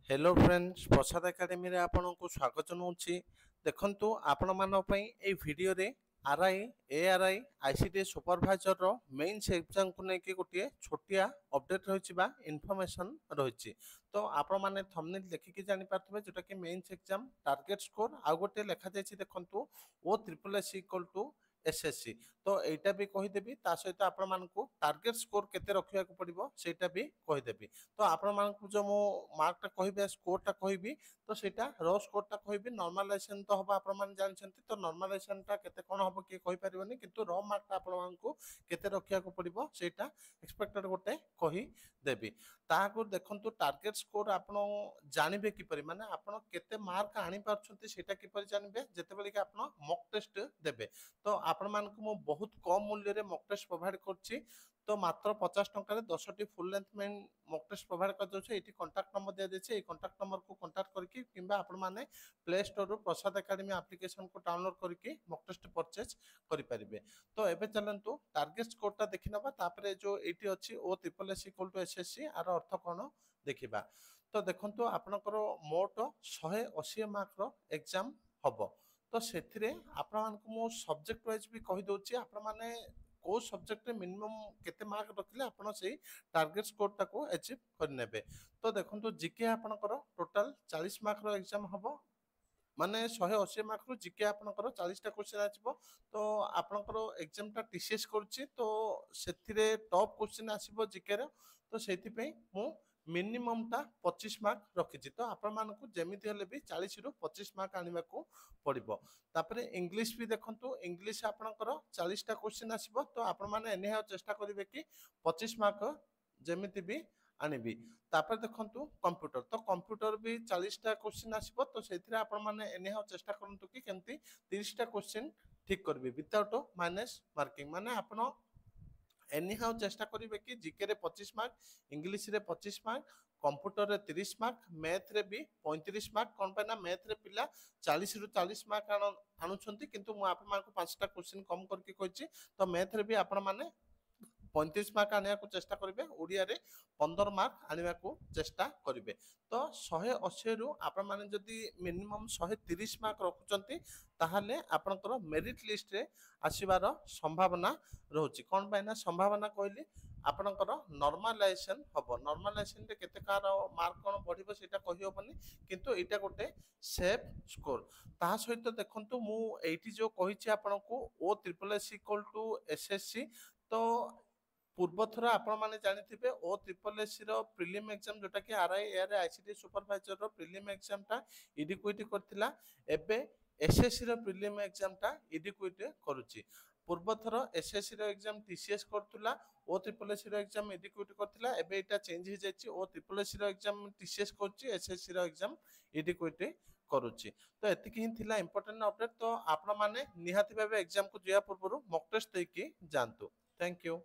Hello friends प्रसाद academy रे आपनको स्वागत जनाऊँगी। देखंतु आपण मान पई ए वीडियो रे आरआई एआरआई आईसीटी सुपरवाइजर रो मेंस एग्जाम को लेके गोटे छोटिया अपडेट रही बा इनफॉरमेशन रही। तो आपण माने थंबनेल देखिकी जानि पारथबे जोटा कि मेंस एग्जाम टारगेट स्कोर आ गोटे लेखा जायछि देखंतु O triple S equal to SSC. तो एटा भी कहीदेवी ता सहित आपण मानकु टारगेट स्कोर केते रखिया को पड़िबो सेटा भी कहीदेवी। तो आपण मानकु जो मो मार्क टा कहबे स्कोर टा कहबी तो सेटा रो स्कोर टा कहबी नॉर्मलाइजेशन तो हबा आपण मान जानछंती। तो नॉर्मलाइजेशन टा केते कोन हबो कि कहि परिबोनी किंतु रो मार्क टा आपण मानकु केते रखिया को पड़िबो सेटा एक्सपेक्टेड गोटे कहि देबी। ताहाको देखंतु टारगेट स्कोर आपण जानिबे कि परि माने आपण केते मार्क आनी पारछंती सेटा कि परि जानिबे जेतेबेले कि आपण मॉक टेस्ट देबे। तो आपण मानकु मो बहुत कम मूल्य रे मॉक टेस्ट प्रोवाइड करछि। तो मात्र 50 टंका रे 10 टी फुल लेंथ में मॉक टेस्ट प्रोवाइड कर दोछे। एटी कांटेक्ट नंबर दिया जायछि। ए कांटेक्ट नंबर को कांटेक्ट करके किंबा आपण माने प्ले स्टोर रो प्रसाद एकेडमी एप्लीकेशन को डाउनलोड करके मॉक टेस्ट परचेज करि परिबे। तो एबे चलंतु टारगेट स्कोर टा देखि नबा तापरे जो एटी अछि O triple S equal to SSC आर अर्थ कोन देखिबा। तो देखंतु आपनकर मोट 180 मार्क रो एग्जाम हबो। तो सेथिरे आपण मानकु मो सब्जेक्ट वाइज भी कहि दोछि आपण माने को सब्जेक्ट रे मिनिमम केते मार्क रखिले आपण सेही टारगेट स्कोर टाको अचीव कर नेबे। तो देखंतु जीके आपनकर टोटल 40 मार्क रो एग्जाम हबो। माने 180 मार्क रो जीके आपनकर 40 टा क्वेश्चन आछिबो। तो आपनकर एग्जाम टा टीसीएस करछि तो सेथिरे टॉप क्वेश्चन आसीबो जीके रो। तो सेति पई मु मिनिमम टा 25 मार्क रखिछि। तो आपण मानकु जेमिति हेले भी 40 रु 25 मार्क आनिबा को पड़िबो। तापरे इंग्लिश भी देखंतु इंग्लिश आपनकर 40 टा क्वेश्चन आसीबो। तो आपण माने एने चेष्टा करिवे कि 25 मार्क जेमिति भी आनिबी। तापर देखंतु कंप्यूटर तो कंप्यूटर भी 40 टा क्वेश्चन आसीबो। तो सेथिरे आपण माने एने चेष्टा करंतु कि केमति 30 टा क्वेश्चन ठीक करबे विदाउट माइनस मार्किंग। माने आपण एनी हाउ चेष्टा करिवे कि जीके रे 25 मार्क इंग्लिश रे 25 मार्क कंप्यूटर रे 30 मार्क मैथ रे भी 35 मार्क। कोन पे ना मैथ रे पिला 40 रु 40 मार्क आनुछंती किंतु मु आपण मानकु 5 टा क्वेश्चन कम करके कहछि। तो मैथ रे भी आपण माने 35 मार्क आनिया को चेष्टा करिवे ओडिया रे 15 मार्क आनिया को चेष्टा करिवे। तो 180 रु आपण माने जदी मिनिमम 130 मार्क रखुचंती ताहाले आपनकर मेरिट लिस्ट रे आसीबार संभावना रहउची। कोन बायना संभावना कहली आपनकर नॉर्मलाइजेशन हबो। नॉर्मलाइजेशन रे केते कार मार्क कोन बढ़िबो सेटा कहि होबनी किंतु एटा गोटे सेफ स्कोर। ता सहित देखंतु मु एठी जो कहिछि आपनको O triple S equal to SSC. तो पूर्व थर आपण माने जानिथिबे ओ ट्रिपल एस रो प्रीलिम एग्जाम जोटा कि आरआई एआर आईसीटी सुपरवाइजर रो प्रीलिम एग्जाम टा इडिक्विटी करथिला। एबे एसएससी रो प्रीलिम एग्जाम टा इडिक्विटी करूची। पूर्व थर एसएससी रो एग्जाम टीसीएस करथुला ओ ट्रिपल एस रो एग्जाम इडिक्विटी करथिला। एबे एटा चेंज हो जायछि ओ ट्रिपल एस रो एग्जाम टीसीएस करछि एसएससी रो एग्जाम इडिक्विटी करूची। तो एतिकी ही थिला इंपोर्टेंट अपडेट। तो आपण माने निहाती भाबे एग्जाम को जिया पूर्व मॉक टेस्ट देकी जानतु। Thank you.